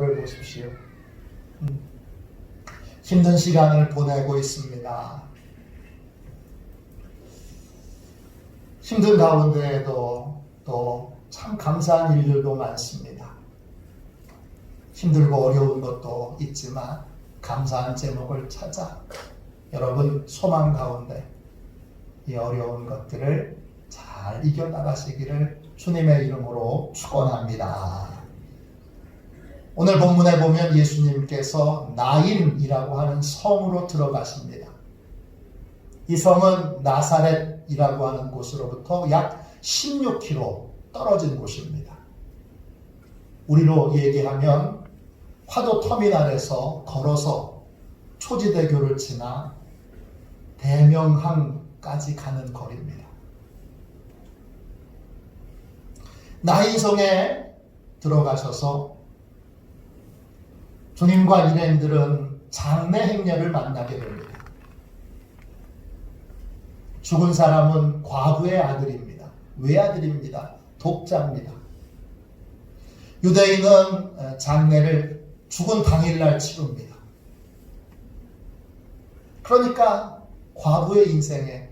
저를 보십시오. 힘든 시간을 보내고 있습니다. 힘든 가운데에도 또 참 감사한 일들도 많습니다. 힘들고 어려운 것도 있지만 감사한 제목을 찾아 여러분 소망 가운데 이 어려운 것들을 잘 이겨나가시기를 주님의 이름으로 축원합니다. 오늘 본문에 보면 예수님께서 나인이라고 하는 성으로 들어가십니다. 이 성은 나사렛이라고 하는 곳으로부터 약 16km 떨어진 곳입니다. 우리로 얘기하면 화도터미널에서 걸어서 초지대교를 지나 대명항까지 가는 거리입니다. 나인성에 들어가셔서 주님과 일행들은 장례 행렬을 만나게 됩니다. 죽은 사람은 과부의 아들입니다. 외아들입니다. 독자입니다. 유대인은 장례를 죽은 당일날 치릅니다. 그러니까 과부의 인생에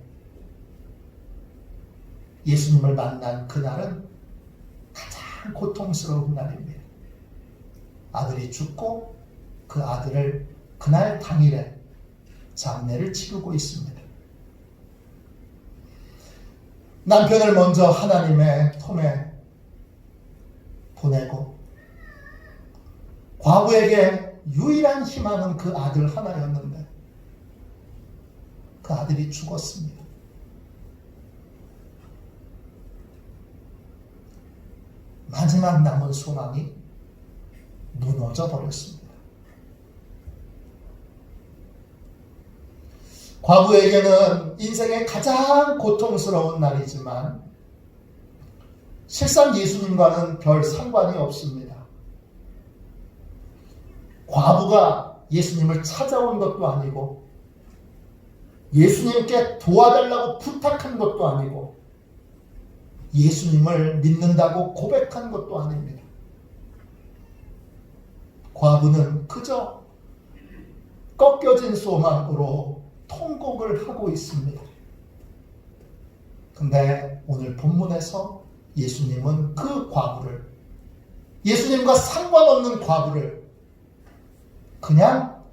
예수님을 만난 그날은 가장 고통스러운 날입니다. 아들이 죽고 그 아들을 그날 당일에 장례를 치르고 있습니다. 남편을 먼저 하나님의 품에 보내고 과부에게 유일한 희망은 그 아들 하나였는데 그 아들이 죽었습니다. 마지막 남은 소망이 무너져 버렸습니다. 과부에게는 인생의 가장 고통스러운 날이지만 실상 예수님과는 별 상관이 없습니다. 과부가 예수님을 찾아온 것도 아니고 예수님께 도와달라고 부탁한 것도 아니고 예수님을 믿는다고 고백한 것도 아닙니다. 과부는 그저 꺾여진 소망으로 통곡을 하고 있습니다. 근데 오늘 본문에서 예수님은 그 과부를, 예수님과 상관없는 과부를 그냥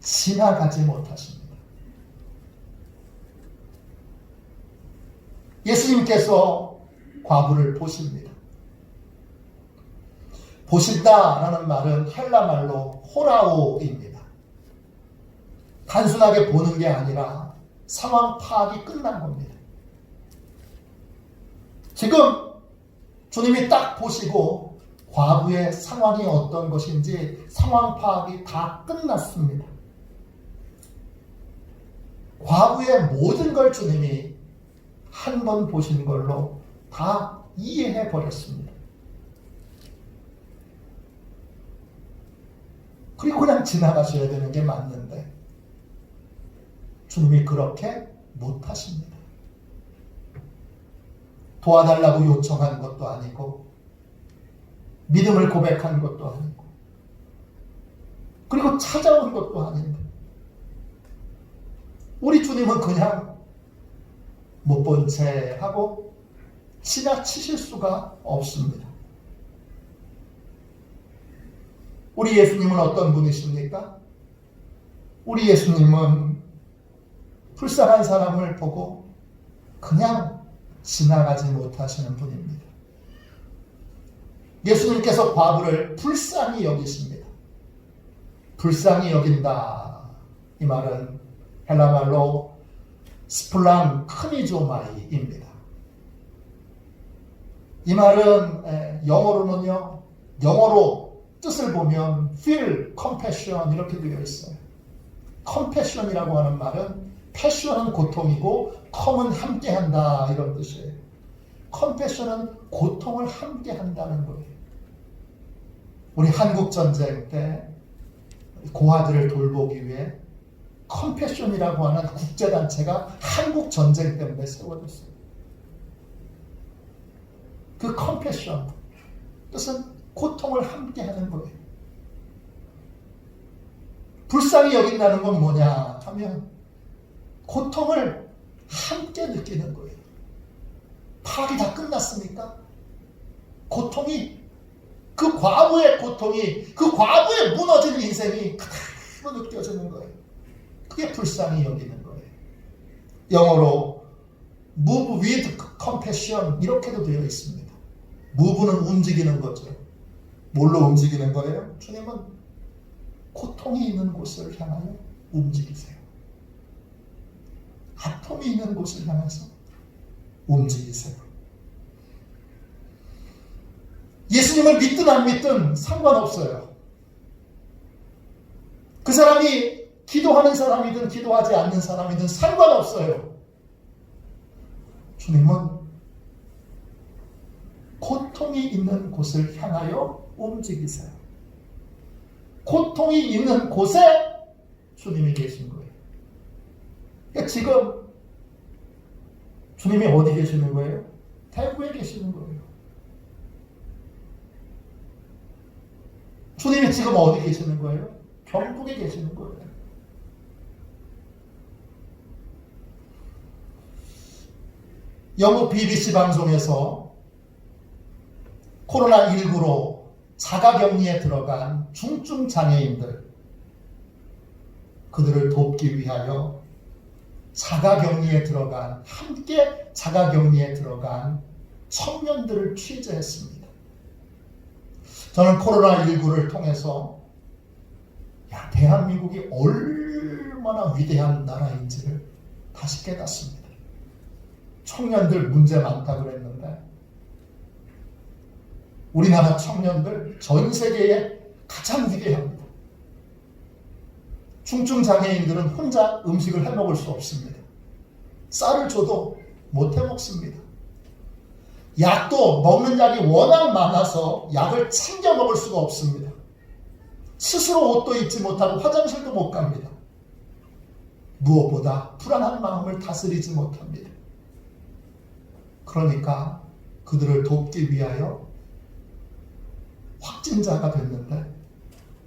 지나가지 못하십니다. 예수님께서 과부를 보십니다. 보신다라는 말은 헬라 말로 호라오입니다. 단순하게 보는 게 아니라 상황 파악이 끝난 겁니다. 지금 주님이 딱 보시고 과부의 상황이 어떤 것인지 상황 파악이 다 끝났습니다. 과부의 모든 걸 주님이 한 번 보신 걸로 다 이해해 버렸습니다. 그리고 그냥 지나가셔야 되는 게 맞는데 주님이 그렇게 못하십니다. 도와달라고 요청한 것도 아니고 믿음을 고백한 것도 아니고 그리고 찾아온 것도 아닌데 우리 주님은 그냥 못 본 채 하고 지나치실 수가 없습니다. 우리 예수님은 어떤 분이십니까? 우리 예수님은 불쌍한 사람을 보고 그냥 지나가지 못하시는 분입니다. 예수님께서 과부를 불쌍히 여기십니다. 불쌍히 여긴다. 이 말은 헬라 말로 스플랑 크니조마이입니다. 이 말은 영어로 뜻을 보면 feel, compassion 이렇게 되어 있어요. compassion이라고 하는 말은 passion은 고통이고 come은 함께한다 이런 뜻이에요. compassion은 고통을 함께한다는 거예요. 우리 한국전쟁 때 고아들을 돌보기 위해 컴패션이라고 하는 국제단체가 한국 전쟁 때문에 세워졌어요. 그 컴패션 뜻은 고통을 함께하는 거예요. 불쌍히 여긴다는 건 뭐냐 하면 고통을 함께 느끼는 거예요. 파악이 다 끝났습니까? 고통이, 그 과부의 고통이, 그 과부의 무너진 인생이 그대로 느껴지는 거예요. 그게 불쌍히 여기는 거예요. 영어로 move with compassion 이렇게도 되어 있습니다. move는 움직이는 거죠. 뭘로 움직이는 거예요? 주님은 고통이 있는 곳을 향하여 움직이세요. 아픔이 있는 곳을 향해서 움직이세요. 예수님을 믿든 안 믿든 상관없어요. 그 사람이 기도하는 사람이든 기도하지 않는 사람이든 상관없어요. 주님은 고통이 있는 곳을 향하여 움직이세요. 고통이 있는 곳에 주님이 계신 거예요. 그러니까 지금 주님이 어디 계시는 거예요? 대구에 계시는 거예요. 주님이 지금 어디 계시는 거예요? 경북에 계시는 거예요. 영국 BBC 방송에서 코로나19로 자가격리에 들어간 중증 장애인들, 그들을 돕기 위하여 함께 자가격리에 들어간 청년들을 취재했습니다. 저는 코로나19를 통해서 대한민국이 얼마나 위대한 나라인지를 다시 깨닫습니다. 청년들 문제 많다고 그랬는데 우리나라 청년들 전 세계에 가장 위대합니다. 중증 장애인들은 혼자 음식을 해 먹을 수 없습니다. 쌀을 줘도 못 해 먹습니다. 약도 먹는 약이 워낙 많아서 약을 챙겨 먹을 수가 없습니다. 스스로 옷도 입지 못하고 화장실도 못 갑니다. 무엇보다 불안한 마음을 다스리지 못합니다. 그러니까 그들을 돕기 위하여 확진자가 됐는데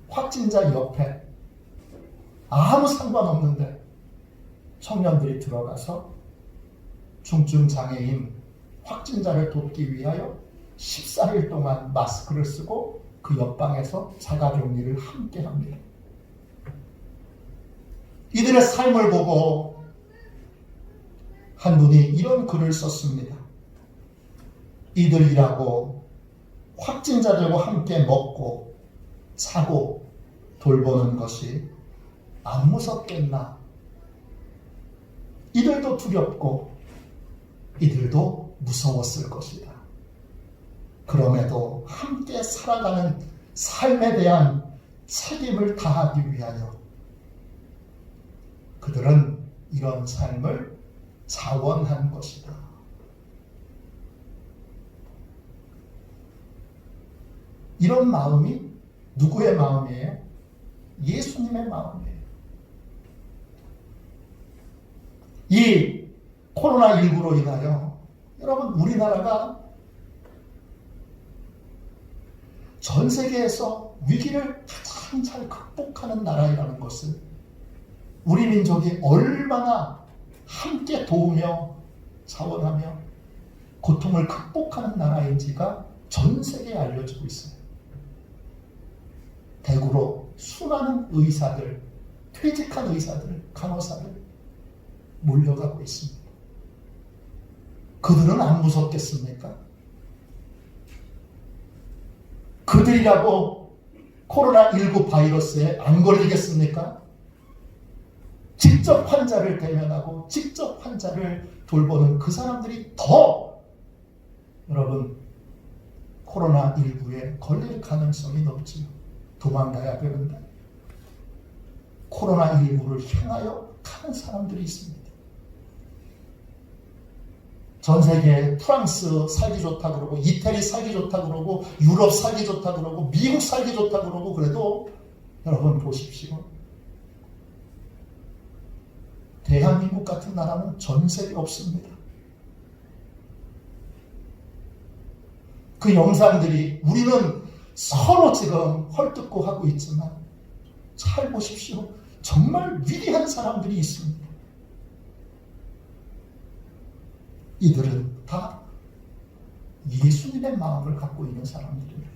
확진자 옆에 아무 상관없는데 청년들이 들어가서 중증 장애인 확진자를 돕기 위하여 14일 동안 마스크를 쓰고 그 옆방에서 자가격리를 함께 합니다. 이들의 삶을 보고 한 분이 이런 글을 썼습니다. 이들이라고 확진자들과 함께 먹고 자고 돌보는 것이 안 무섭겠나? 이들도 두렵고 이들도 무서웠을 것이다. 그럼에도 함께 살아가는 삶에 대한 책임을 다하기 위하여 그들은 이런 삶을 자원한 것이다. 이런 마음이 누구의 마음이에요? 예수님의 마음이에요. 이 코로나19로 인하여 여러분 우리나라가 전 세계에서 위기를 가장 잘 극복하는 나라이라는 것을 우리 민족이 얼마나 함께 도우며 자원하며 고통을 극복하는 나라인지가 전 세계에 알려지고 있어요. 대구로 수많은 의사들, 퇴직한 의사들, 간호사들 몰려가고 있습니다. 그들은 안 무섭겠습니까? 그들이라고 코로나19 바이러스에 안 걸리겠습니까? 직접 환자를 대면하고 직접 환자를 돌보는 그 사람들이 더 여러분 코로나19에 걸릴 가능성이 높지요. 도망가야 되는데 코로나19를 향하여 가는 사람들이 있습니다. 전 세계에 프랑스 살기 좋다 그러고 이태리 살기 좋다 그러고 유럽 살기 좋다 그러고 미국 살기 좋다 그러고 그래도 여러분 보십시오. 대한민국 같은 나라는 전 세계에 없습니다. 그 영상들이 우리는 서로 지금 헐뜯고 하고 있지만 잘 보십시오. 정말 위대한 사람들이 있습니다. 이들은 다 예수님의 마음을 갖고 있는 사람들입니다.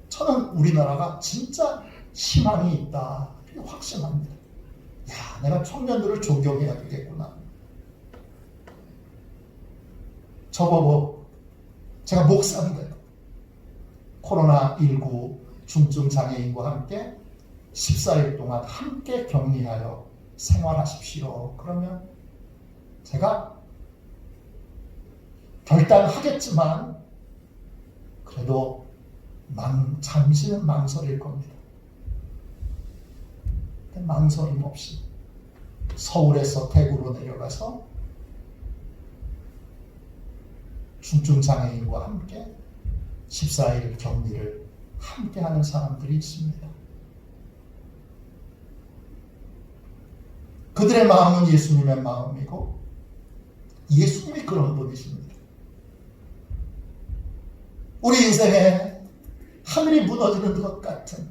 저는 우리나라가 진짜 희망이 있다 확신합니다. 야, 내가 청년들을 존경해야 되겠구나. 저보고 제가 목사인데 코로나19 중증 장애인과 함께 14일 동안 함께 격리하여 생활하십시오. 그러면 제가 결단하겠지만 그래도 잠시는 망설일 겁니다. 망설임 없이 서울에서 대구로 내려가서 중증 장애인과 함께 14일 격리를 함께 하는 사람들이 있습니다. 그들의 마음은 예수님의 마음이고 예수님이 그런 분이십니다. 우리 인생에 하늘이 무너지는 것 같은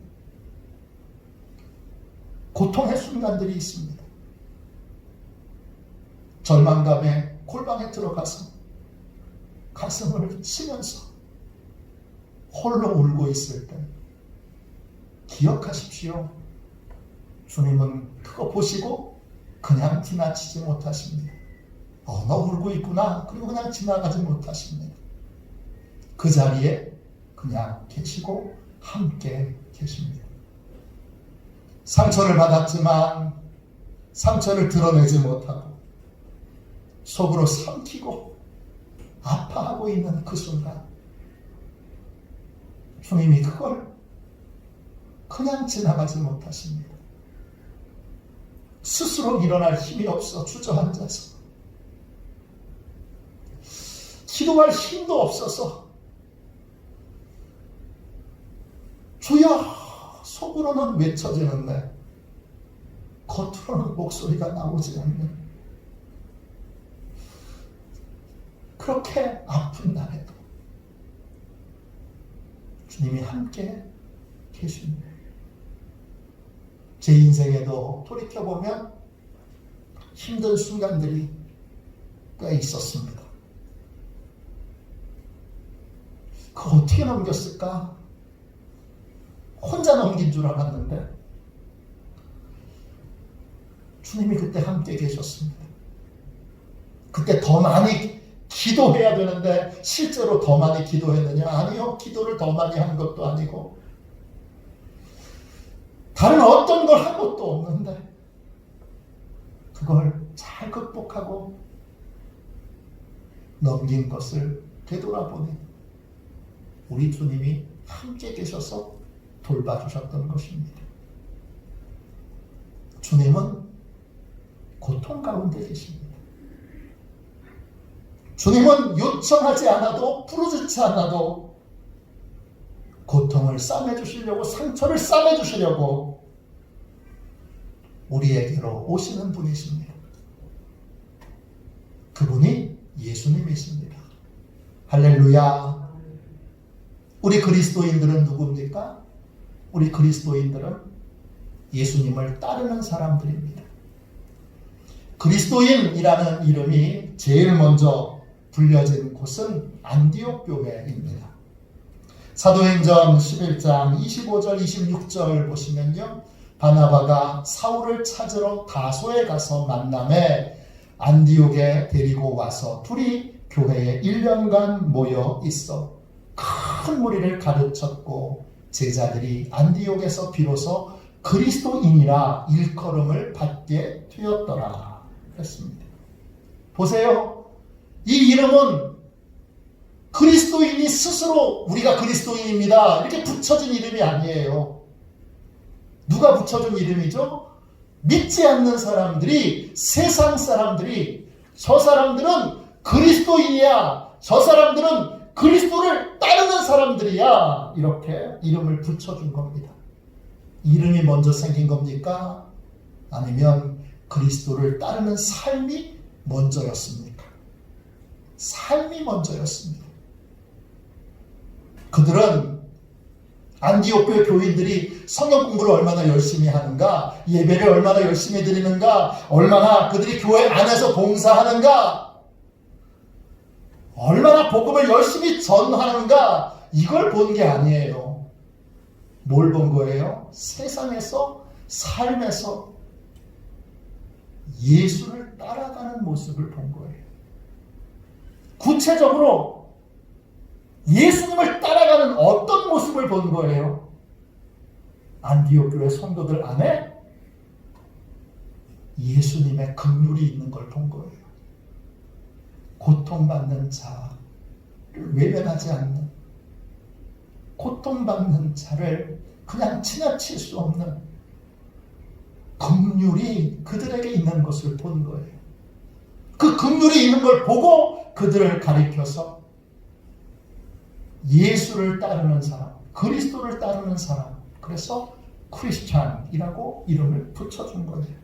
고통의 순간들이 있습니다. 절망감에 골방에 들어가서 가슴을 치면서 홀로 울고 있을 때 기억하십시오. 주님은 그거 보시고 그냥 지나치지 못하십니다. 너 울고 있구나. 그리고 그냥 지나가지 못하십니다. 그 자리에 그냥 계시고 함께 계십니다. 상처를 받았지만 상처를 드러내지 못하고 속으로 삼키고 아파하고 있는 그 순간 주님이 그걸 그냥 지나가지 못하십니다. 스스로 일어날 힘이 없어 주저앉아서 기도할 힘도 없어서 주여 속으로는 외쳐지는데 겉으로는 목소리가 나오지 않는 그렇게 아픈 날에도 주님이 함께 계십니다. 제 인생에도 돌이켜보면 힘든 순간들이 꽤 있었습니다. 그거 어떻게 넘겼을까? 혼자 넘긴 줄 알았는데 주님이 그때 함께 계셨습니다. 그때 더 많이 기도해야 되는데 실제로 더 많이 기도했느냐? 아니요. 기도를 더 많이 한 것도 아니고 다른 어떤 걸 한 것도 없는데 그걸 잘 극복하고 넘긴 것을 되돌아보니 우리 주님이 함께 계셔서 돌봐주셨던 것입니다. 주님은 고통 가운데 계십니다. 주님은 요청하지 않아도 부르짖지 않아도 고통을 싸매주시려고 상처를 싸매주시려고 우리에게로 오시는 분이십니다. 그분이 예수님이십니다. 할렐루야. 우리 그리스도인들은 누굽니까? 우리 그리스도인들은 예수님을 따르는 사람들입니다. 그리스도인이라는 이름이 제일 먼저 불려진 곳은 안디옥 교회입니다. 사도행전 11장 25절 26절 보시면요. 바나바가 사울을 찾으러 다소에 가서 만남에 안디옥에 데리고 와서 둘이 교회에 1년간 모여 있어 큰 무리를 가르쳤고 제자들이 안디옥에서 비로소 그리스도인이라 일컬음을 받게 되었더라 했습니다. 보세요. 이 이름은 그리스도인이 스스로 우리가 그리스도인입니다 이렇게 붙여진 이름이 아니에요. 누가 붙여준 이름이죠? 믿지 않는 사람들이, 세상 사람들이 저 사람들은 그리스도인이야, 저 사람들은 그리스도를 따르는 사람들이야 이렇게 이름을 붙여준 겁니다. 이름이 먼저 생긴 겁니까? 아니면 그리스도를 따르는 삶이 먼저였습니까? 삶이 먼저였습니다. 그들은 안디옥 교회 교인들이 성경 공부를 얼마나 열심히 하는가, 예배를 얼마나 열심히 드리는가, 얼마나 그들이 교회 안에서 봉사하는가, 얼마나 복음을 열심히 전하는가, 이걸 본 게 아니에요. 뭘 본 거예요? 세상에서, 삶에서 예수를 따라가는 모습을 본 거예요. 구체적으로 예수님을 따라가는 어떤 모습을 본 거예요? 안디옥 교회 성도들 안에 예수님의 긍휼이 있는 걸 본 거예요. 고통받는 자를 외면하지 않는, 고통받는 자를 그냥 지나칠 수 없는 긍휼이 그들에게 있는 것을 본 거예요. 그 긍휼이 있는 걸 보고 그들을 가리켜서 예수를 따르는 사람, 그리스도를 따르는 사람, 그래서 크리스찬이라고 이름을 붙여준 거예요.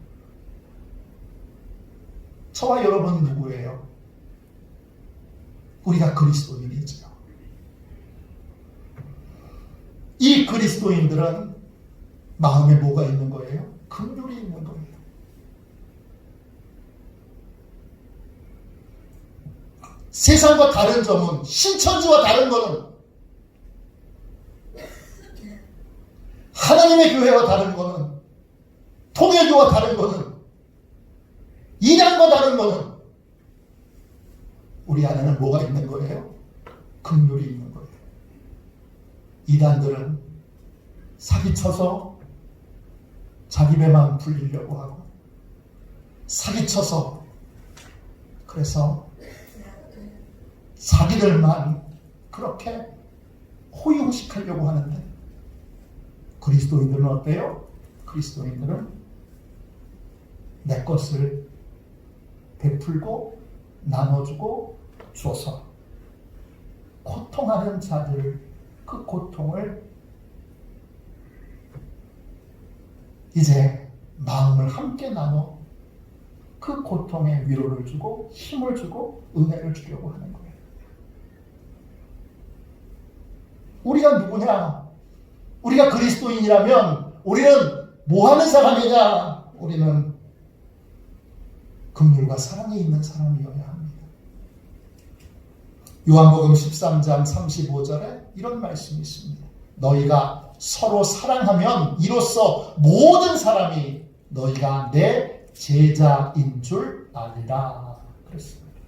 저와 여러분 누구예요? 우리가 그리스도인이죠. 이 그리스도인들은 마음에 뭐가 있는 거예요? 긍휼이 있는 거예요. 세상과 다른 점은, 신천지와 다른 거는, 하나님의 교회와 다른 거는, 통일교와 다른 거는, 이단과 다른 거는 우리 안에는 뭐가 있는 거예요? 긍휼이 있는 거예요. 이단들은 사기쳐서 자기 배만 불리려고 하고, 사기쳐서 그래서 자기들만 그렇게 호의호식하려고 하는데, 그리스도인들은 어때요? 그리스도인들은 내 것을 베풀고 나눠주고 줘서 고통하는 자들, 그 고통을 이제 마음을 함께 나눠 그 고통에 위로를 주고 힘을 주고 은혜를 주려고 하는 거예요. 우리가 누구냐? 우리가 그리스도인이라면 우리는 뭐 하는 사람이냐? 우리는 긍휼과 사랑이 있는 사람이어야 합니다. 요한복음 13장 35절에 이런 말씀이 있습니다. 너희가 서로 사랑하면 이로써 모든 사람이 너희가 내 제자인 줄 아리라 그랬습니다.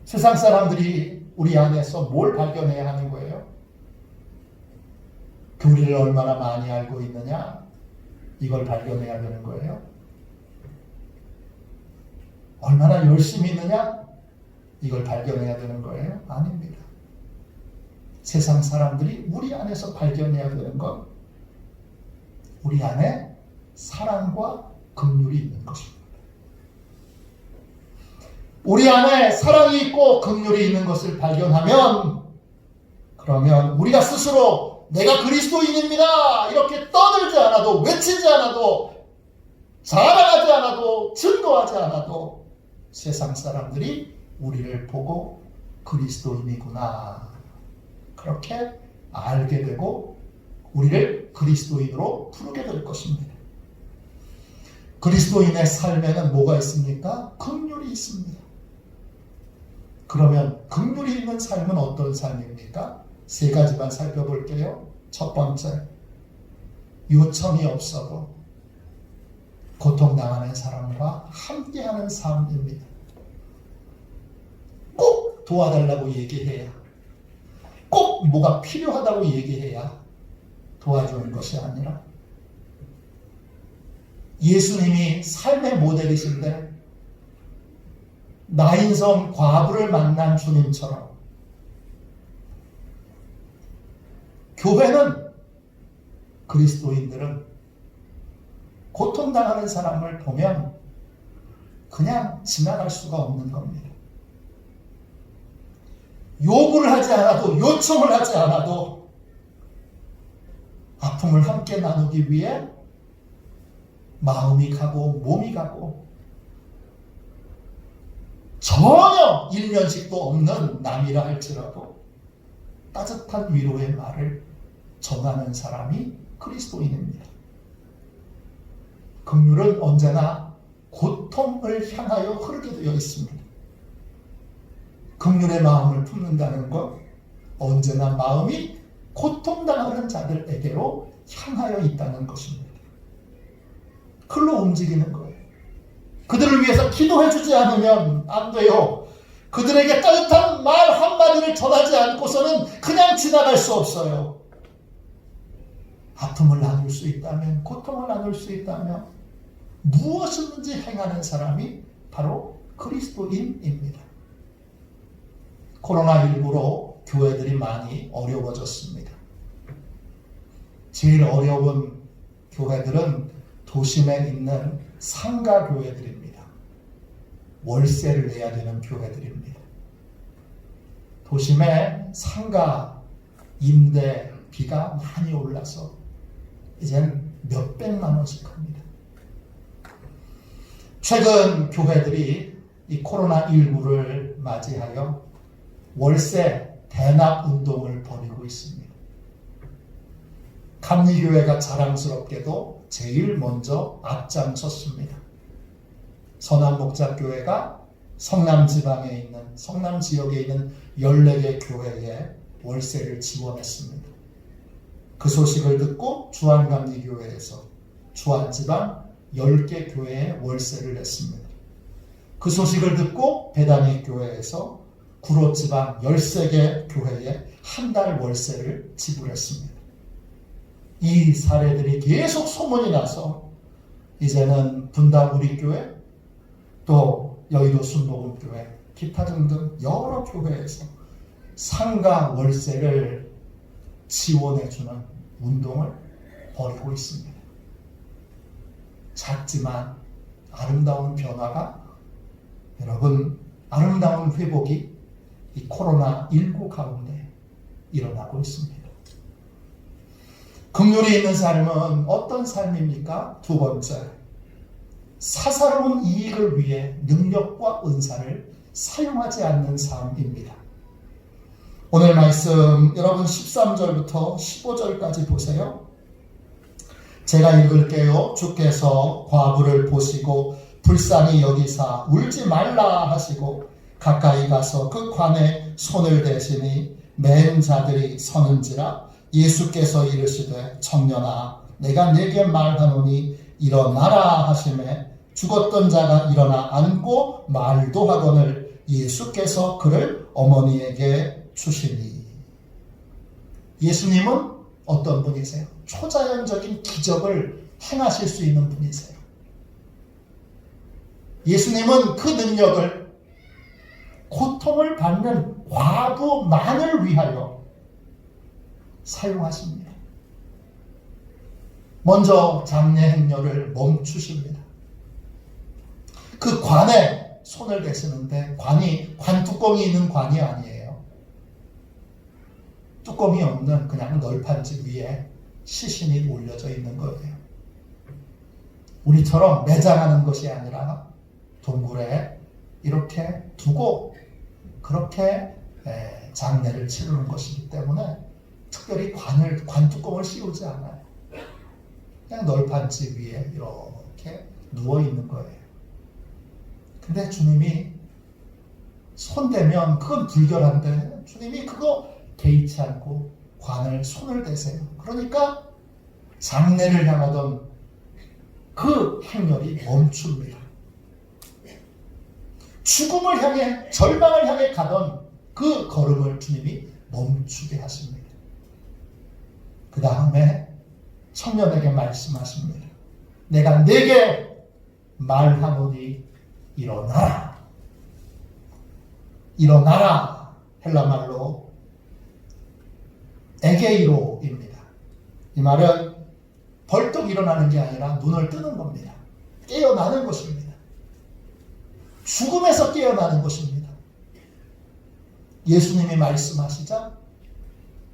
세상 사람들이 우리 안에서 뭘 발견해야 하는 거예요? 교리를 얼마나 많이 알고 있느냐? 이걸 발견해야 되는 거예요. 얼마나 열심히 있느냐? 이걸 발견해야 되는 거예요? 아닙니다. 세상 사람들이 우리 안에서 발견해야 되는 건 우리 안에 사랑과 긍휼이 있는 것입니다. 우리 안에 사랑이 있고 긍휼이 있는 것을 발견하면, 그러면 우리가 스스로 내가 그리스도인입니다 이렇게 떠들지 않아도, 외치지 않아도, 자랑하지 않아도, 증거하지 않아도 세상 사람들이 우리를 보고 그리스도인이구나 그렇게 알게 되고 우리를 그리스도인으로 부르게 될 것입니다. 그리스도인의 삶에는 뭐가 있습니까? 긍휼이 있습니다. 그러면 긍휼이 있는 삶은 어떤 삶입니까? 세 가지만 살펴볼게요. 첫 번째, 요청이 없어도 고통당하는 사람과 함께하는 삶입니다. 꼭 도와달라고 얘기해야, 꼭 뭐가 필요하다고 얘기해야 도와주는 것이 아니라, 예수님이 삶의 모델이신데 나인성 과부를 만난 주님처럼 교회는, 그리스도인들은 고통당하는 사람을 보면 그냥 지나갈 수가 없는 겁니다. 요구를 하지 않아도, 요청을 하지 않아도 아픔을 함께 나누기 위해 마음이 가고 몸이 가고, 전혀 일면식도 없는 남이라 할지라도 따뜻한 위로의 말을 전하는 사람이 그리스도인입니다. 긍휼은 언제나 고통을 향하여 흐르게 되어 있습니다. 긍휼의 마음을 품는다는 것, 언제나 마음이 고통당하는 자들에게로 향하여 있다는 것입니다. 글로 움직이는 거예요. 그들을 위해서 기도해주지 않으면 안 돼요. 그들에게 따뜻한 말 한마디를 전하지 않고서는 그냥 지나갈 수 없어요. 아픔을 나눌 수 있다면, 고통을 나눌 수 있다면 무엇이든지 행하는 사람이 바로 그리스도인입니다. 코로나19로 교회들이 많이 어려워졌습니다. 제일 어려운 교회들은 도심에 있는 상가 교회들입니다. 월세를 내야 되는 교회들입니다. 도심에 상가 임대비가 많이 올라서 이젠 몇백만 원씩 합니다. 최근 교회들이 이 코로나19를 맞이하여 월세 대납 운동을 벌이고 있습니다. 감리교회가 자랑스럽게도 제일 먼저 앞장섰습니다. 선한목자교회가 성남 지방에 있는, 성남 지역에 있는 14개 교회에 월세를 지원했습니다. 그 소식을 듣고 주한감리교회에서 주한지방 10개 교회에 월세를 냈습니다. 그 소식을 듣고 배단위 교회에서 구로지방 13개 교회에 한 달 월세를 지불했습니다. 이 사례들이 계속 소문이 나서 이제는 분당 우리교회, 또 여의도 순복음교회, 기타 등등 여러 교회에서 상가 월세를 지원해주는 운동을 벌이고 있습니다. 작지만 아름다운 변화가, 여러분, 아름다운 회복이 이 코로나19 가운데 일어나고 있습니다. 긍휼이 있는 삶은 어떤 삶입니까? 두 번째, 사사로운 이익을 위해 능력과 은사를 사용하지 않는 삶입니다. 오늘 말씀 여러분 13절부터 15절까지 보세요. 제가 읽을게요. 주께서 과부를 보시고 불쌍히 여기사 울지 말라 하시고 가까이 가서 그 관에 손을 대시니 맨 자들이 서는지라. 예수께서 이르시되 청년아 내가 네게 말하노니 일어나라 하시매 죽었던 자가 일어나 앉고 말도 하거늘 예수께서 그를 어머니에게 주시니. 예수님은 어떤 분이세요? 초자연적인 기적을 행하실 수 있는 분이세요. 예수님은 그 능력을 고통을 받는 과부만을 위하여 사용하십니다. 먼저 장례 행렬을 멈추십니다. 그 관에 손을 대시는데 관 뚜껑이 있는 관이 아니에요. 뚜껑이 없는 그냥 널판지 위에 시신이 올려져 있는 거예요. 우리처럼 매장하는 것이 아니라 동굴에 이렇게 두고 그렇게 장례를 치르는 것이기 때문에 특별히 관 뚜껑을 씌우지 않아요. 그냥 널판지 위에 이렇게 누워 있는 거예요. 근데 주님이 손대면 그건 불결한데 주님이 그거 개의치 않고 관을 손을 대세요. 그러니까 장례를 향하던 그 행렬이 멈춥니다. 죽음을 향해, 절망을 향해 가던 그 걸음을 주님이 멈추게 하십니다. 그 다음에 청년에게 말씀하십니다. 내가 네게 말하노니 일어나라. 일어나라. 헬라말로 에게이로입니다. 이 말은 벌떡 일어나는 게 아니라 눈을 뜨는 겁니다. 깨어나는 것입니다. 죽음에서 깨어나는 것입니다. 예수님이 말씀하시자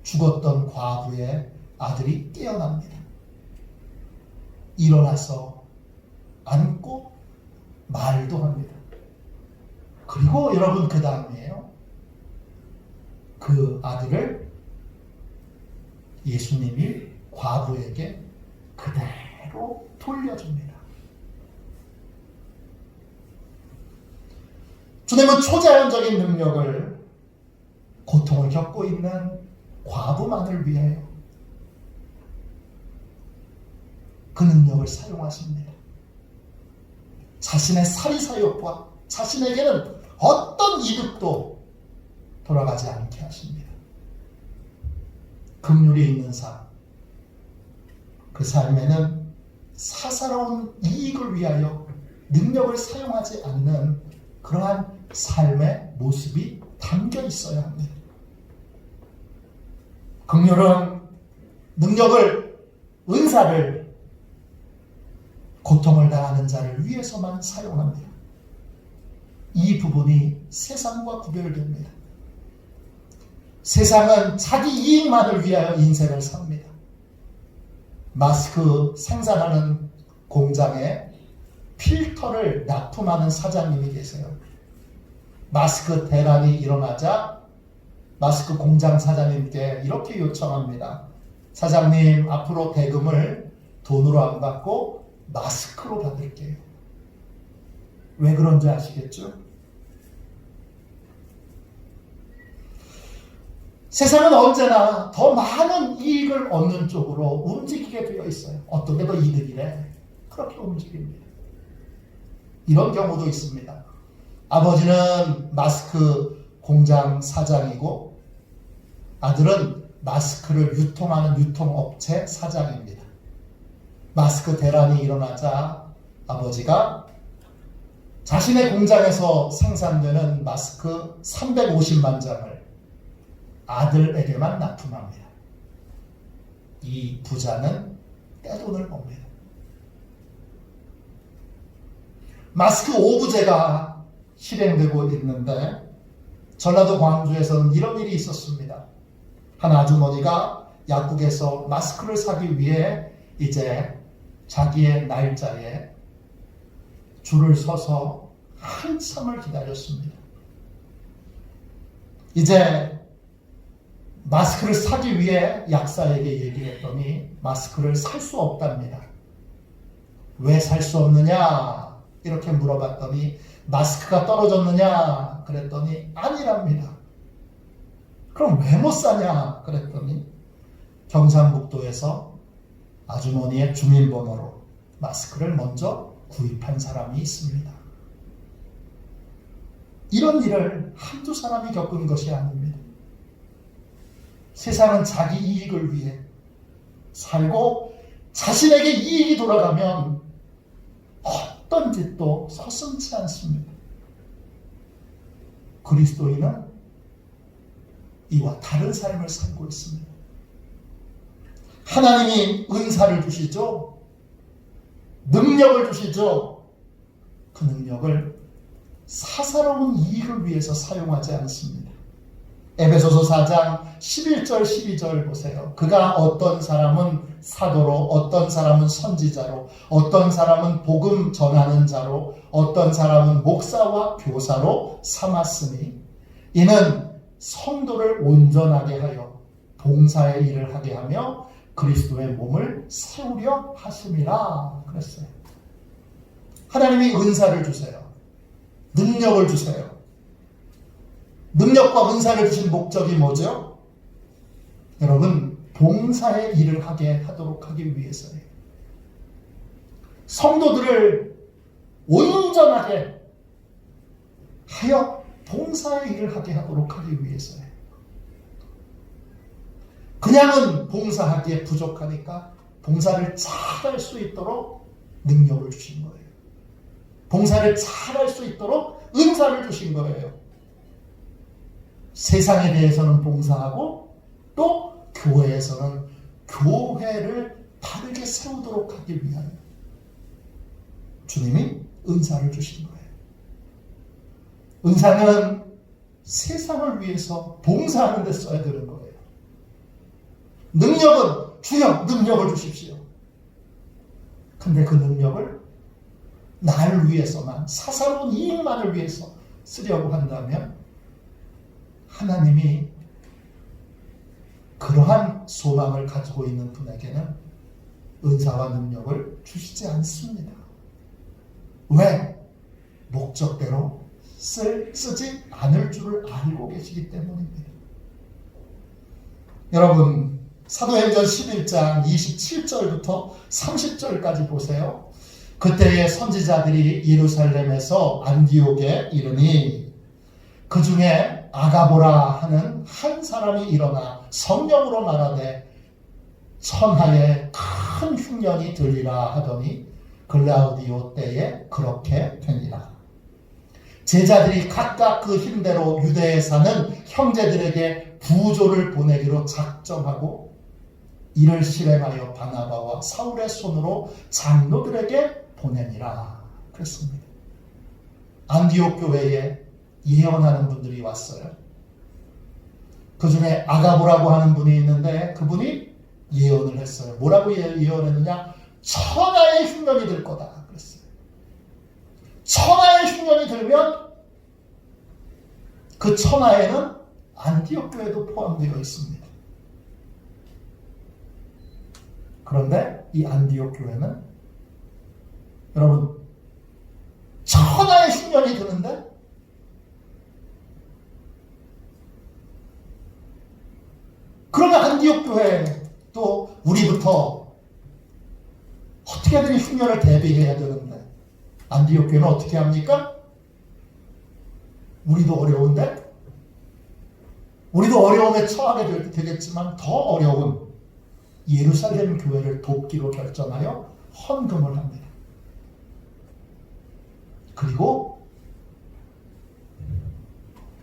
죽었던 과부의 아들이 깨어납니다. 일어나서 앉고 말도 합니다. 그리고 여러분 그 다음이에요. 그 아들을 예수님이 과부에게 그대로 돌려줍니다. 주님은 초자연적인 능력을 고통을 겪고 있는 과부만을 위하여 그 능력을 사용하십니다. 자신의 사리사욕과 자신에게는 어떤 이득도 돌아가지 않게 하십니다. 긍휼이 있는 삶, 그 삶에는 사사로운 이익을 위하여 능력을 사용하지 않는 그러한 삶의 모습이 담겨 있어야 합니다. 긍휼은 능력을, 은사를 고통을 당하는 자를 위해서만 사용합니다. 이 부분이 세상과 구별됩니다. 세상은 자기 이익만을 위하여 인생을 삽니다. 마스크 생산하는 공장에 필터를 납품하는 사장님이 계세요. 마스크 대란이 일어나자 마스크 공장 사장님께 이렇게 요청합니다. 사장님, 앞으로 대금을 돈으로 안 받고 마스크로 받을게요. 왜 그런지 아시겠죠? 세상은 언제나 더 많은 이익을 얻는 쪽으로 움직이게 되어 있어요. 어떤 게 더 이득이래. 그렇게 움직입니다. 이런 경우도 있습니다. 아버지는 마스크 공장 사장이고 아들은 마스크를 유통하는 유통업체 사장입니다. 마스크 대란이 일어나자 아버지가 자신의 공장에서 생산되는 마스크 350만 장을 아들에게만 납품합니다. 이 부자는 떼돈을 법니다. 마스크 오부제가 실행되고 있는데 전라도 광주에서는 이런 일이 있었습니다. 한 아주머니가 약국에서 마스크를 사기 위해 이제 자기의 날짜에 줄을 서서 한참을 기다렸습니다. 이제 마스크를 사기 위해 약사에게 얘기했더니 마스크를 살 수 없답니다. 왜 살 수 없느냐? 이렇게 물어봤더니 마스크가 떨어졌느냐? 그랬더니 아니랍니다. 그럼 왜 못 사냐? 그랬더니 경상북도에서 아주머니의 주민번호로 마스크를 먼저 구입한 사람이 있습니다. 이런 일을 한두 사람이 겪은 것이 아닙니다. 세상은 자기 이익을 위해 살고 자신에게 이익이 돌아가면 어떤 짓도 서슴지 않습니다. 그리스도인은 이와 다른 삶을 살고 있습니다. 하나님이 은사를 주시죠. 능력을 주시죠. 그 능력을 사사로운 이익을 위해서 사용하지 않습니다. 에베소서 4장 11절 12절 보세요. 그가 어떤 사람은 사도로, 어떤 사람은 선지자로, 어떤 사람은 복음 전하는 자로, 어떤 사람은 목사와 교사로 삼았으니 이는 성도를 온전하게 하여 봉사의 일을 하게 하며 그리스도의 몸을 세우려 하심이라 그랬어요. 하나님이 은사를 주세요. 능력을 주세요. 능력과 은사를 주신 목적이 뭐죠? 여러분, 봉사의 일을 하도록 하기 위해서예요. 성도들을 온전하게 하여 봉사의 일을 하게 하도록 하기 위해서예요. 그냥은 봉사하기에 부족하니까 봉사를 잘할 수 있도록 능력을 주신 거예요. 봉사를 잘할 수 있도록 은사를 주신 거예요. 세상에 대해서는 봉사하고 또 교회에서는 교회를 바르게 세우도록 하기 위하여 주님이 은사를 주신 거예요. 은사는 세상을 위해서 봉사하는 데 써야 되는 거예요. 능력은 주여 능력을 주십시오. 근데 그 능력을 나를 위해서만, 사사로운 이익만을 위해서 쓰려고 한다면 하나님이 그러한 소망을 가지고 있는 분에게는 은사와 능력을 주시지 않습니다. 왜? 목적대로 쓰지 않을 줄을 알고 계시기 때문입니다. 여러분, 사도행전 11장 27절부터 30절까지 보세요. 그때의 선지자들이 예루살렘에서 안디옥에 이르니 그 중에 아가보라 하는 한 사람이 일어나 성령으로 말하되 천하에 큰 흉년이 들리라 하더니 글라우디오 때에 그렇게 되니라. 제자들이 각각 그 힘대로 유대에 사는 형제들에게 부조를 보내기로 작정하고 이를 실행하여 바나바와 사울의 손으로 장로들에게 보내니라 그랬습니다. 안디옥 교회에 예언하는 분들이 왔어요. 그 중에 아가보라고 하는 분이 있는데 그분이 예언을 했어요. 뭐라고 예언했느냐? 천하의 흉년이 들 거다 그랬어요. 천하의 흉년이 들면 그 천하에는 안디옥 교회도 포함되어 있습니다. 그런데 이 안디옥 교회는 여러분 천하의 흉년이 드는데 그러면 안디옥 교회 또 우리부터 어떻게든 흉년을 대비해야 되는데 안디옥 교회는 어떻게 합니까? 우리도 어려운데 우리도 어려움에 처하게 되겠지만 더 어려운 예루살렘 교회를 돕기로 결정하여 헌금을 합니다. 그리고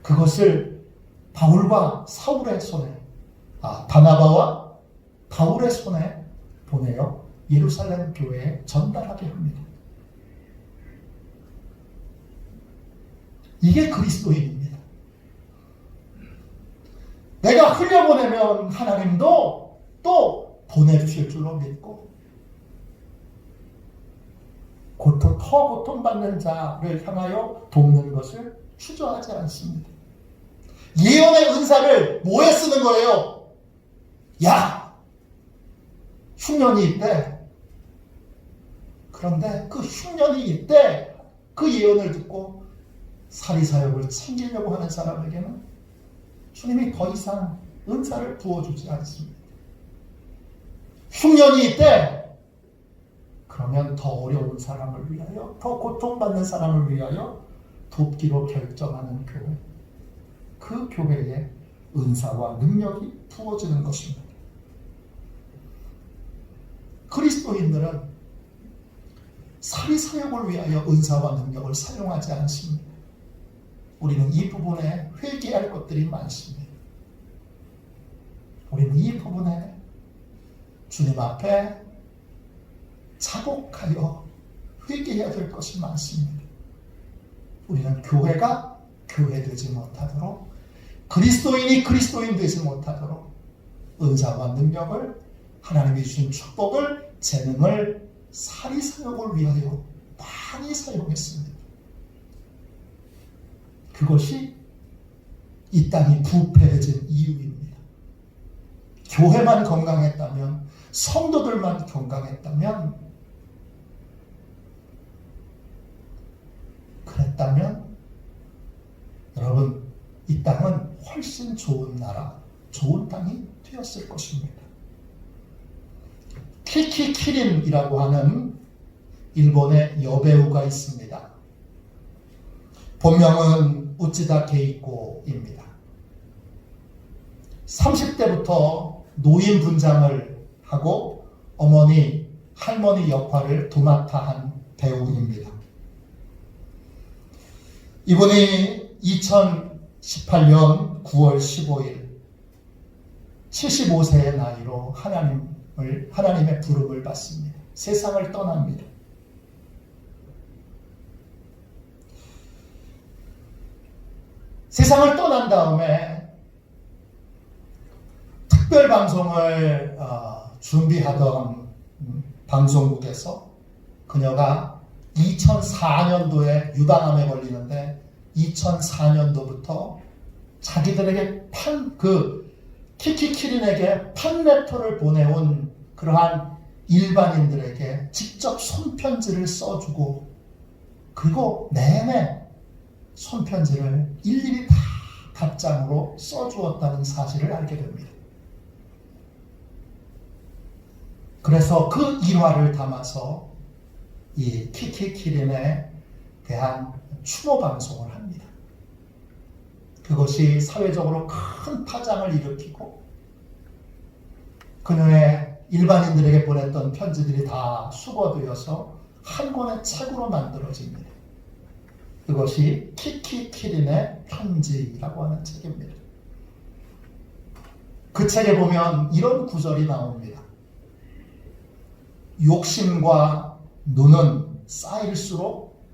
그것을 바울과 사울의 손에 바나바와 바울의 손에 보내어 예루살렘 교회에 전달하게 합니다. 이게 그리스도인입니다. 내가 흘려보내면 하나님도 또 보내주실 줄로 믿고 더 고통받는 자를 향하여 돕는 것을 추저하지 않습니다. 예언의 은사를 뭐에 쓰는 거예요? 야! 흉년이 있대. 그런데 그 흉년이 있대. 그 예언을 듣고 사리사욕을 챙기려고 하는 사람에게는 주님이 더 이상 은사를 부어주지 않습니다. 흉년이 있대. 그러면 더 어려운 사람을 위하여, 더 고통받는 사람을 위하여 돕기로 결정하는 교회. 그 교회에 은사와 능력이 부어지는 것입니다. 그리스도인들은 사리사욕을 위하여 은사와 능력을 사용하지 않습니다. 우리는 이 부분에 회개할 것들이 많습니다. 우리는 이 부분에 주님 앞에 자복하여 회개해야 될 것이 많습니다. 우리는 교회가 교회되지 못하도록, 그리스도인이 그리스도인 되지 못하도록 은사와 능력을, 하나님이 주신 축복을, 재능을 사리사욕을 위하여 많이 사용했습니다. 그것이 이 땅이 부패해진 이유입니다. 교회만 건강했다면, 성도들만 건강했다면, 그랬다면 여러분, 이 땅은 훨씬 좋은 나라, 좋은 땅이 되었을 것입니다. 키키키린이라고 하는 일본의 여배우가 있습니다. 본명은 우치다 케이코입니다. 30대부터 노인 분장을 하고 어머니, 할머니 역할을 도맡아 한 배우입니다. 이분이 2018년 9월 15일 75세의 나이로 하나님의 부름을 받습니다. 세상을 떠납니다. 세상을 떠난 다음에 특별 방송을 준비하던 방송국에서 그녀가 2004년도에 유방암에 걸리는데 2004년도부터 자기들에게 키키키린에게 판레터를 보내온 그러한 일반인들에게 직접 손편지를 써주고 그리고 내내 손편지를 일일이 다 답장으로 써주었다는 사실을 알게 됩니다. 그래서 그 일화를 담아서 이 키키키린에 대한 추모 방송을 합니다. 그것이 사회적으로 큰 파장을 일으키고 그녀의 일반인들에게 보냈던 편지들이 다 수거되어서 한 권의 책으로 만들어집니다. 그것이 키키키린의 편지라고 하는 책입니다. 그 책에 보면 이런 구절이 나옵니다. 욕심과 눈은 쌓일수록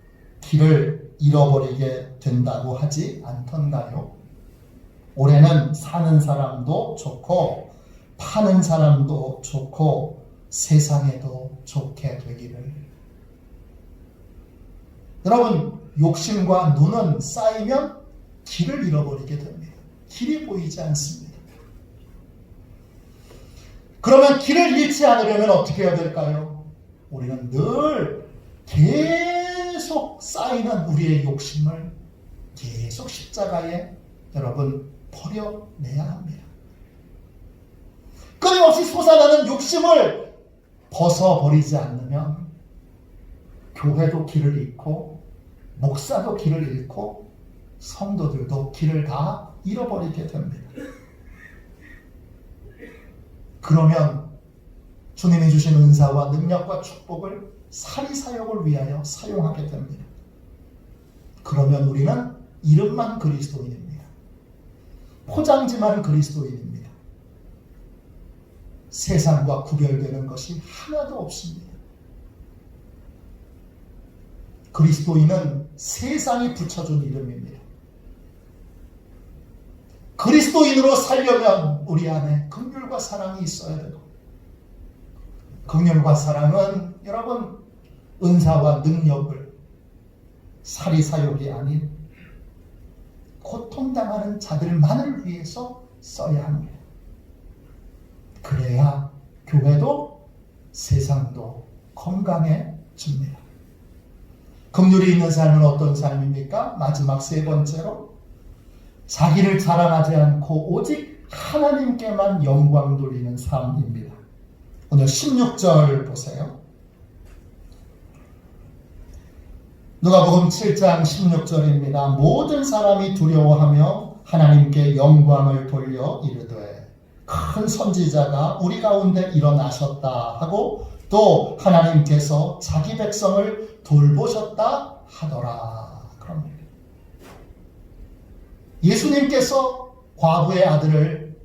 길을 잃어버리게 된다고 하지 않던가요? 올해는 사는 사람도 좋고 파는 사람도 좋고 세상에도 좋게 되기를. 여러분, 욕심과 눈은 쌓이면 길을 잃어버리게 됩니다. 길이 보이지 않습니다. 그러면 길을 잃지 않으려면 어떻게 해야 될까요? 우리는 늘 계속 쌓이는 우리의 욕심을 계속 십자가에 여러분 버려내야 합니다. 끊임없이 솟아나는 욕심을 벗어버리지 않으면 교회도 길을 잃고 목사도 길을 잃고 성도들도 길을 다 잃어버리게 됩니다. 그러면 주님이 주신 은사와 능력과 축복을 사리사욕을 위하여 사용하게 됩니다. 그러면 우리는 이름만 그리스도인입니다. 포장지만 그리스도인입니다. 세상과 구별되는 것이 하나도 없습니다. 그리스도인은 세상이 붙여준 이름입니다. 그리스도인으로 살려면 우리 안에 긍휼과 사랑이 있어야 되고, 긍휼과 사랑은 여러분 은사와 능력을 사리사욕이 아닌 고통당하는 자들만을 위해서 써야 합니다. 그래야 교회도 세상도 건강해집니다. 긍휼이 있는 삶은 어떤 삶입니까? 마지막 세 번째로 자기를 자랑하지 않고 오직 하나님께만 영광 돌리는 삶입니다. 오늘 16절 보세요. 누가복음 7장 16절입니다. 모든 사람이 두려워하며 하나님께 영광을 돌려 이르되 큰 선지자가 우리 가운데 일어나셨다 하고 또 하나님께서 자기 백성을 돌보셨다 하더라. 그럽니다. 예수님께서 과부의 아들을,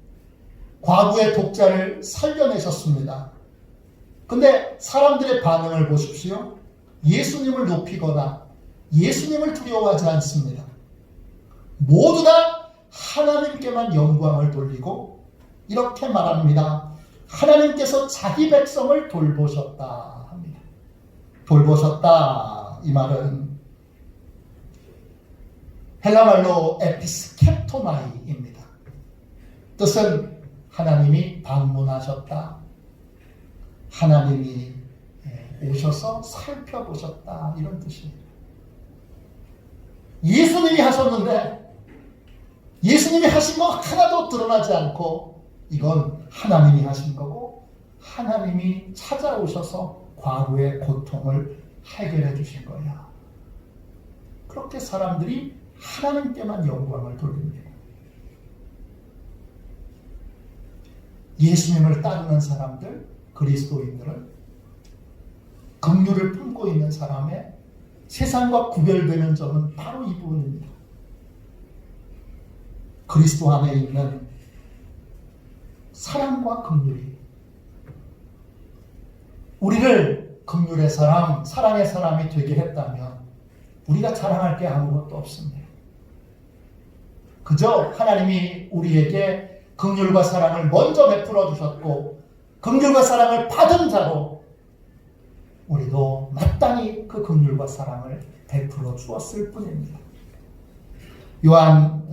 과부의 독자를 살려내셨습니다. 근데 사람들의 반응을 보십시오. 예수님을 높이거나 예수님을 두려워하지 않습니다. 모두 다 하나님께만 영광을 돌리고 이렇게 말합니다. 하나님께서 자기 백성을 돌보셨다 합니다. 돌보셨다, 이 말은 헬라말로 에피스케토마이입니다. 뜻은 하나님이 방문하셨다, 하나님이 오셔서 살펴보셨다, 이런 뜻입니다. 예수님이 하셨는데 예수님이 하신 거 하나도 드러나지 않고 이건 하나님이 하신 거고 하나님이 찾아오셔서 과부의 고통을 해결해 주신 거야. 그렇게 사람들이 하나님께만 영광을 돌립니다. 예수님을 따르는 사람들, 그리스도인들은 긍휼을 품고 있는 사람의 세상과 구별되는 점은 바로 이 부분입니다. 그리스도 안에 있는 사랑과 긍휼이 우리를 긍휼의 사람, 사랑의 사람이 되게 했다면 우리가 자랑할 게 아무것도 없습니다. 그저 하나님이 우리에게 긍휼과 사랑을 먼저 베풀어 주셨고 긍휼과 사랑을 받은 자로 우리도 마땅히 그 긍휼과 사랑을 베풀어 주었을 뿐입니다. 요한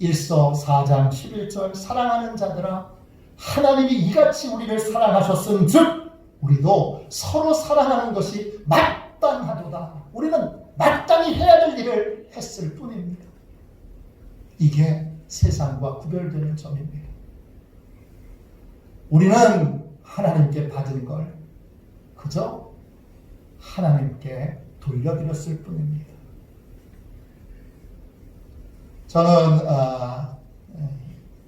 1서 4장 11절 사랑하는 자들아 하나님이 이같이 우리를 사랑하셨은즉 우리도 서로 사랑하는 것이 마땅하도다. 우리는 마땅히 해야 될 일을 했을 뿐입니다. 이게 세상과 구별되는 점입니다. 우리는 하나님께 받은 걸 그저 하나님께 돌려드렸을 뿐입니다. 저는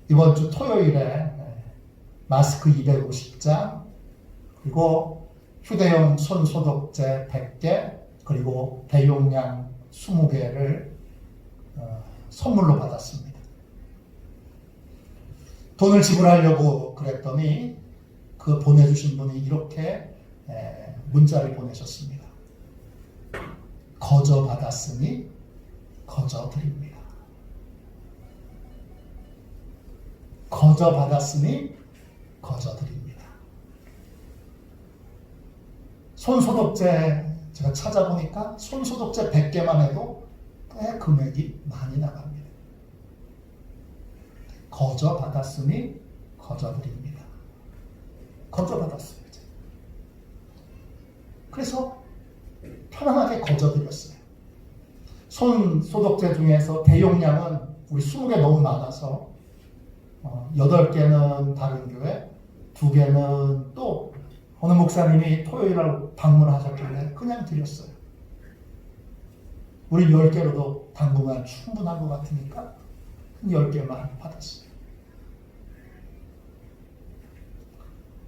이번 주 토요일에 마스크 250장 그리고 휴대용 손소독제 100개 그리고 대용량 20개를 선물로 받았습니다. 돈을 지불하려고 그랬더니 그 보내주신 분이 이렇게 문자를 보내셨습니다. 거저 받았으니 거저 드립니다. 거저 받았으니 거저 드립니다. 손소독제 제가 찾아보니까 손소독제 100개만 해도 꽤 금액이 많이 나갑니다. 거저 받았으니 거저 드립니다. 거저 받았습니다. 그래서 편안하게 거저 드렸어요. 손소독제 중에서 대용량은 우리 20개 너무 많아서 8개는 다른 교회, 2개는 또 어느 목사님이 토요일날 방문하셨길래 그냥 드렸어요. 우리 10개로도 당분간 충분한 것 같으니까 10개만 받았어요.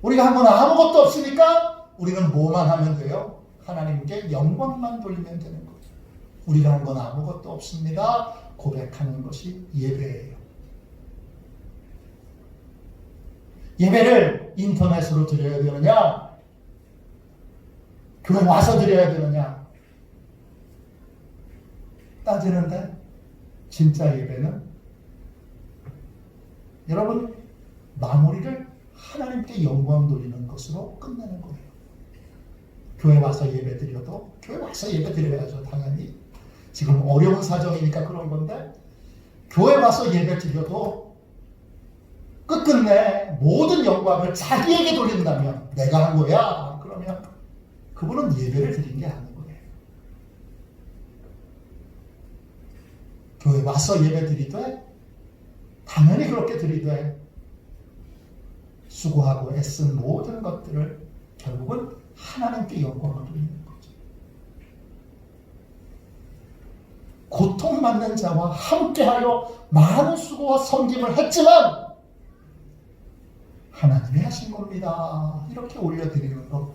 우리가 한 번 아무것도 없으니까 우리는 뭐만 하면 돼요? 하나님께 영광만 돌리면 되는 거죠. 우리가 한 건 아무것도 없습니다. 고백하는 것이 예배예요. 예배를 인터넷으로 드려야 되느냐? 교회 와서 드려야 되느냐? 따지는데 진짜 예배는 여러분 마무리를 하나님께 영광 돌리는 것으로 끝내는 거예요. 교회 와서 예배 드려도 교회 와서 예배 드려야죠. 당연히 지금 어려운 사정이니까 그런 건데 교회 와서 예배 드려도 끝끝내 모든 영광을 자기에게 돌린다면 내가 한 거야. 그러면 그분은 예배를 드린 게 아닌 거예요. 교회 와서 예배 드리되 당연히 그렇게 드리되 수고하고 애쓴 모든 것들을 결국은 하나님께 영광을 돌리는 거죠. 고통받는 자와 함께하여 많은 수고와 섬김을 했지만 하나님이 하신 겁니다. 이렇게 올려드리는 것.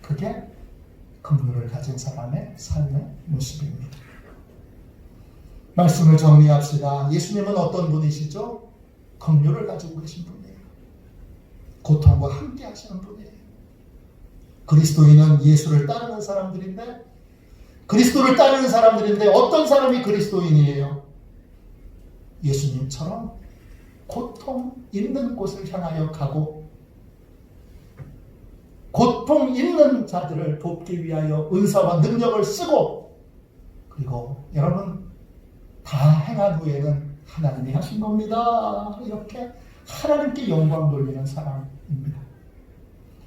그게 긍휼을 가진 사람의 삶의 모습입니다. 말씀을 정리합시다. 예수님은 어떤 분이시죠? 긍휼을 가지고 계신 분이에요. 고통과 함께 하시는 분이에요. 그리스도인은 예수를 따르는 사람들인데 그리스도를 따르는 사람들인데 어떤 사람이 그리스도인이에요? 예수님처럼 고통 있는 곳을 향하여 가고 고통 있는 자들을 돕기 위하여 은사와 능력을 쓰고 그리고 여러분 다 행한 후에는 하나님이 하신 겁니다. 이렇게 하나님께 영광 돌리는 사람입니다.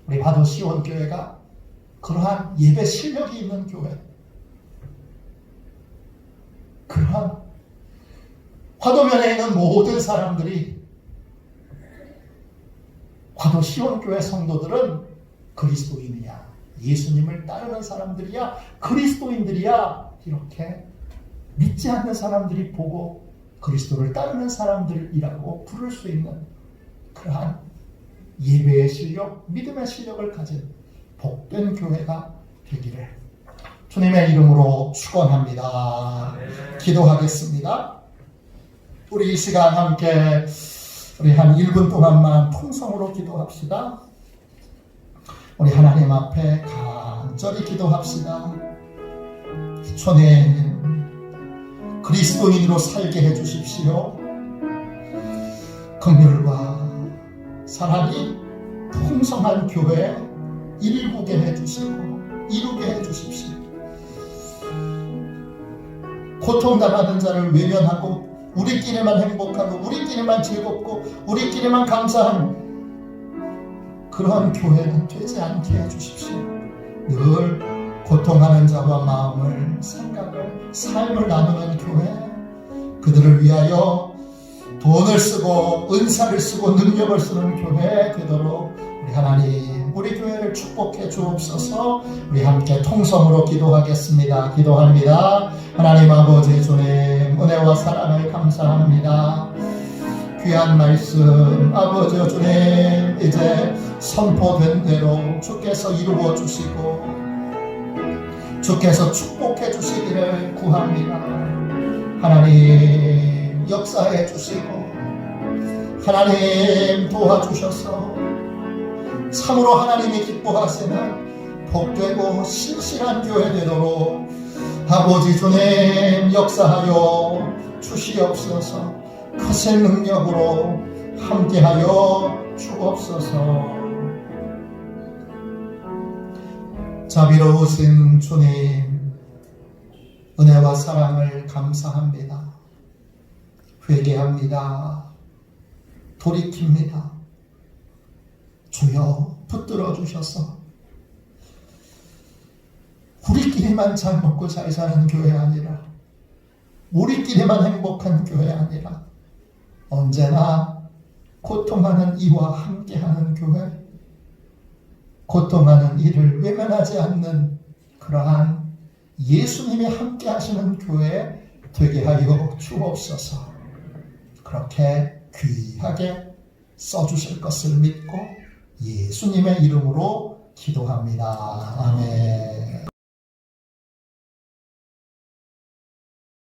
우리 화도 시원교회가 그러한 예배 실력이 있는 교회, 그러한 화도면에 있는 모든 사람들이 화도 시원교회 성도들은 그리스도인이야, 예수님을 따르는 사람들이야, 그리스도인들이야, 이렇게 믿지 않는 사람들이 보고 그리스도를 따르는 사람들이라고 부를 수 있는 그러한 예배의 실력, 믿음의 실력을 가진 복된 교회가 되기를 주님의 이름으로 축원합니다. 기도하겠습니다. 우리 이 시간 함께 우리 한 1분 동안만 통성으로 기도합시다. 우리 하나님 앞에 간절히 기도합시다. 주님, 그리스도인으로 살게 해주십시오. 긍휼과 사랑이 풍성한 교회 일구게 해주시고 이루게 해주십시오. 고통당하는 자를 외면하고 우리끼리만 행복하고 우리끼리만 즐겁고 우리끼리만 감사한 그런 교회는 되지 않게 해주십시오. 늘 고통하는 자와 마음을, 생각을, 삶을 나누는 교회, 그들을 위하여 돈을 쓰고 은사를 쓰고 능력을 쓰는 교회 되도록 우리 하나님, 우리 교회를 축복해 주옵소서. 우리 함께 통성으로 기도하겠습니다. 기도합니다. 하나님 아버지 주님, 은혜와 사랑을 감사합니다. 귀한 말씀 아버지 주님, 이제 선포된 대로 주께서 이루어 주시고 주께서 축복해 주시기를 구합니다. 하나님 역사해 주시고 하나님 도와주셔서 참으로 하나님이 기뻐하시는 복되고 신실한 교회 되도록 아버지 주님 역사하여 주시옵소서. 크신 능력으로 함께하여 주옵소서. 자비로우신 주님, 은혜와 사랑을 감사합니다. 회개합니다. 돌이킵니다. 주여 붙들어 주셔서 우리끼리만 잘 먹고 잘 사는 교회 아니라, 우리끼리만 행복한 교회 아니라 언제나 고통하는 이와 함께하는 교회, 고통하는 이를 외면하지 않는 그러한 예수님이 함께 하시는 교회 되게 하여 주옵소서. 그렇게 귀하게 써주실 것을 믿고 예수님의 이름으로 기도합니다. 아멘.